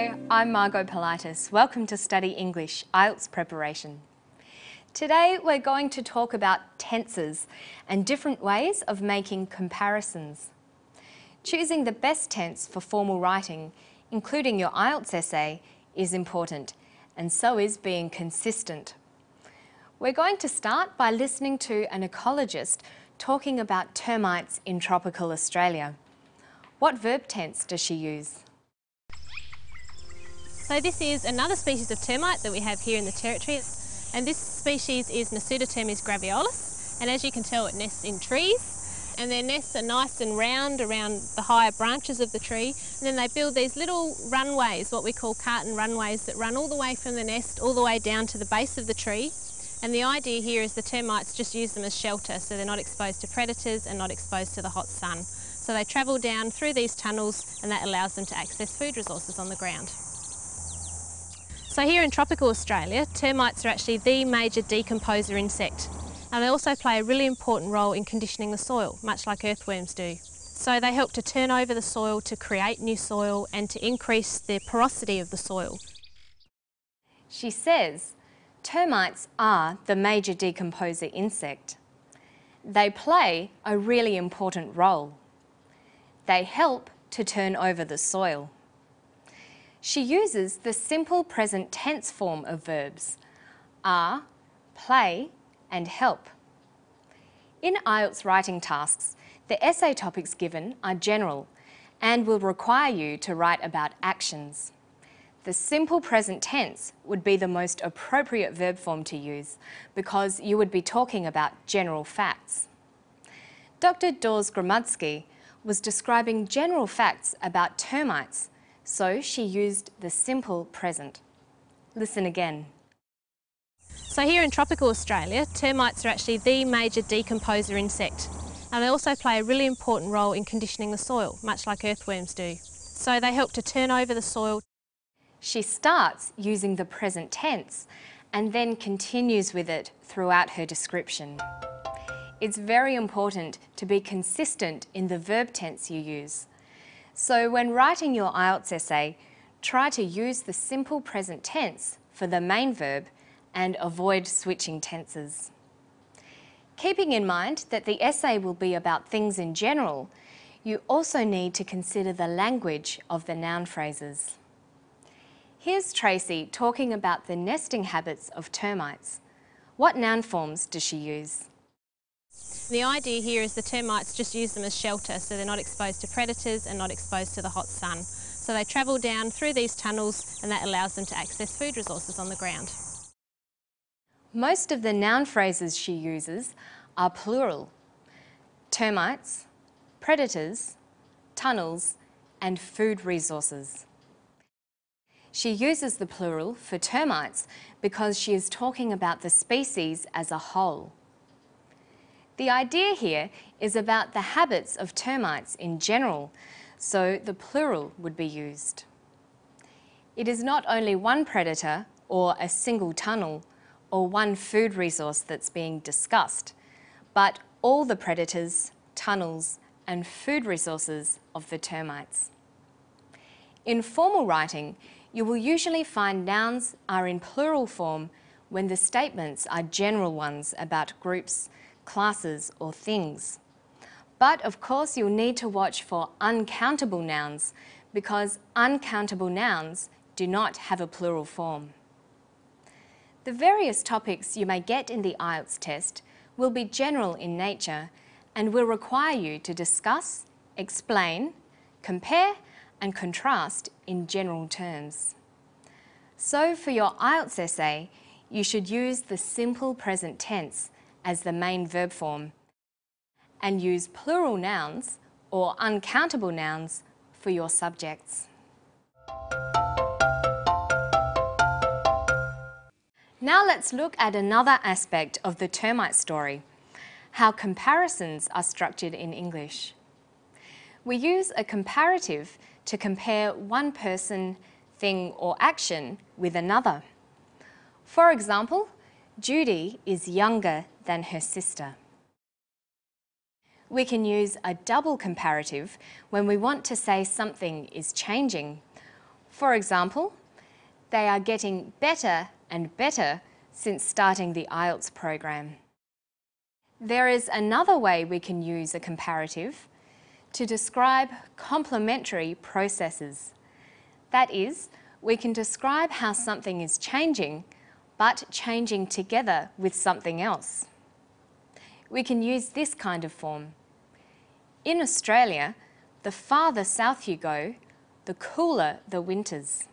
Hello, I'm Margot Politis. Welcome to Study English, IELTS preparation. Today we're going to talk about tenses and different ways of making comparisons. Choosing the best tense for formal writing, including your IELTS essay, is important, and so is being consistent. We're going to start by listening to an ecologist talking about termites in tropical Australia. What verb tense does she use? So this is another species of termite that we have here in the territory, and this species is Termites graveolus, and as you can tell it nests in trees, and their nests are nice and round around the higher branches of the tree, and then they build these little runways, what we call carton runways, that run all the way from the nest all the way down to the base of the tree. And the idea here is the termites just use them as shelter, so they're not exposed to predators and not exposed to the hot sun. So they travel down through these tunnels, and that allows them to access food resources on the ground. So here in tropical Australia, termites are actually the major decomposer insect, and they also play a really important role in conditioning the soil, much like earthworms do. So they help to turn over the soil to create new soil and to increase the porosity of the soil. She says termites are the major decomposer insect. They play a really important role. They help to turn over the soil. She uses the simple present tense form of verbs are, play and help. In IELTS writing tasks, the essay topics given are general and will require you to write about actions. The simple present tense would be the most appropriate verb form to use because you would be talking about general facts. Dr. Dawes Gramudsky was describing general facts about termites, so she used the simple present. Listen again. So here in tropical Australia, termites are actually the major decomposer insect, and they also play a really important role in conditioning the soil, much like earthworms do. So they help to turn over the soil. She starts using the present tense and then continues with it throughout her description. It's very important to be consistent in the verb tense you use. So when writing your IELTS essay, try to use the simple present tense for the main verb and avoid switching tenses. Keeping in mind that the essay will be about things in general, you also need to consider the language of the noun phrases. Here's Tracy talking about the nesting habits of termites. What noun forms does she use? The idea here is the termites just use them as shelter, so they're not exposed to predators and not exposed to the hot sun. So they travel down through these tunnels, and that allows them to access food resources on the ground. Most of the noun phrases she uses are plural. Termites, predators, tunnels, and food resources. She uses the plural for termites because she is talking about the species as a whole. The idea here is about the habits of termites in general, so the plural would be used. It is not only one predator or a single tunnel or one food resource that's being discussed, but all the predators, tunnels, and food resources of the termites. In formal writing, you will usually find nouns are in plural form when the statements are general ones about groups, classes or things. But of course you'll need to watch for uncountable nouns because uncountable nouns do not have a plural form. The various topics you may get in the IELTS test will be general in nature and will require you to discuss, explain, compare and contrast in general terms. So for your IELTS essay, you should use the simple present tense as the main verb form and use plural nouns or uncountable nouns for your subjects. Now let's look at another aspect of the termite story, how comparisons are structured in English. We use a comparative to compare one person, thing or action with another. For example, Judy is younger than her sister. We can use a double comparative when we want to say something is changing. For example, they are getting better and better since starting the IELTS program. There is another way we can use a comparative to describe complementary processes. That is, we can describe how something is changing, but changing together with something else. We can use this kind of form. In Australia, the farther south you go, the cooler the winters.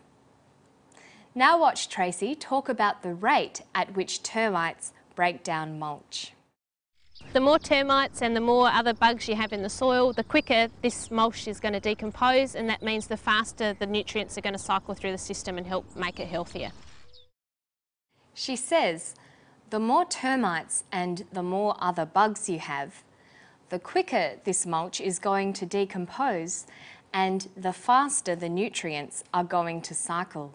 Now watch Tracy talk about the rate at which termites break down mulch. The more termites and the more other bugs you have in the soil, the quicker this mulch is going to decompose, and that means the faster the nutrients are going to cycle through the system and help make it healthier. She says, the more termites and the more other bugs you have, the quicker this mulch is going to decompose and the faster the nutrients are going to cycle.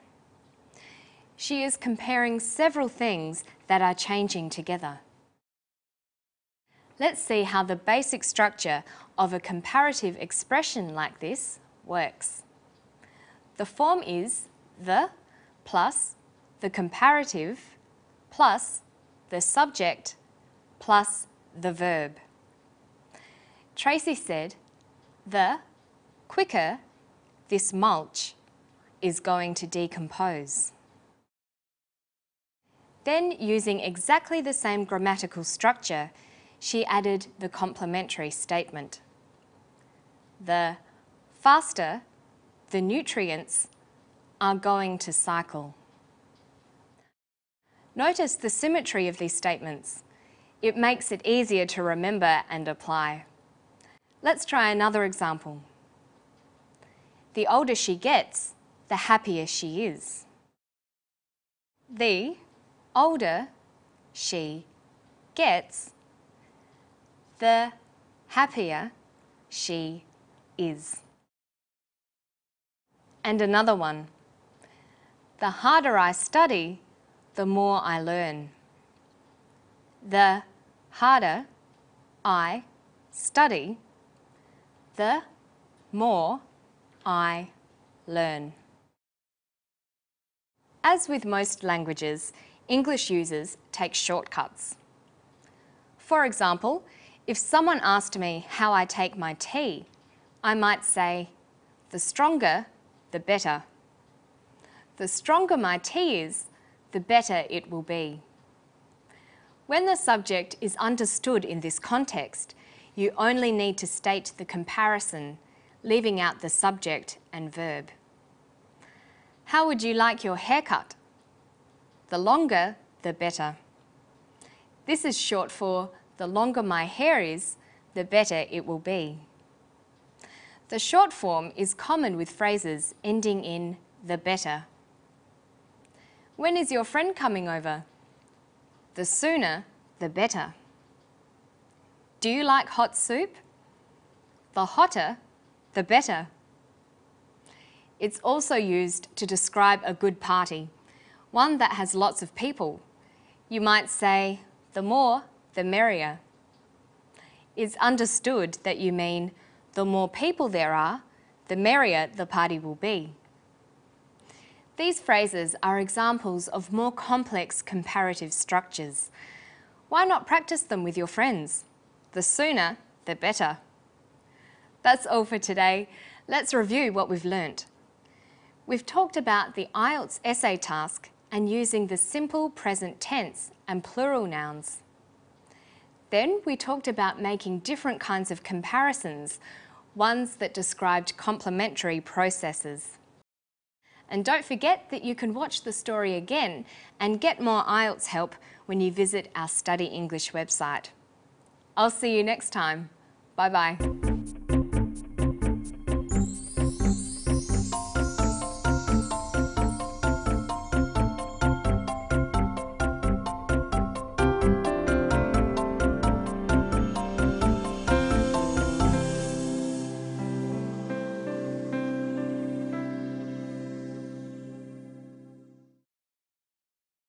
She is comparing several things that are changing together. Let's see how the basic structure of a comparative expression like this works. The form is the plus the comparative plus the subject plus the verb. Tracy said, the quicker this mulch is going to decompose. Then, using exactly the same grammatical structure, she added the complementary statement. The faster the nutrients are going to cycle. Notice the symmetry of these statements. It makes it easier to remember and apply. Let's try another example. The older she gets, the happier she is. The older she gets, the happier she is. And another one. The harder I study, the more I learn. The harder I study, the more I learn. As with most languages, English users take shortcuts. For example, if someone asked me how I take my tea, I might say, the stronger, the better. The stronger my tea is, the better it will be. When the subject is understood in this context, you only need to state the comparison, leaving out the subject and verb. How would you like your haircut? The longer, the better. This is short for the longer my hair is, the better it will be. The short form is common with phrases ending in the better. When is your friend coming over? The sooner, the better. Do you like hot soup? The hotter, the better. It's also used to describe a good party, one that has lots of people. You might say, the more, the merrier. It's understood that you mean the more people there are, the merrier the party will be. These phrases are examples of more complex comparative structures. Why not practice them with your friends? The sooner, the better. That's all for today. Let's review what we've learnt. We've talked about the IELTS essay task and using the simple present tense and plural nouns. Then we talked about making different kinds of comparisons, ones that described complementary processes. And don't forget that you can watch the story again and get more IELTS help when you visit our Study English website. I'll see you next time. Bye-bye.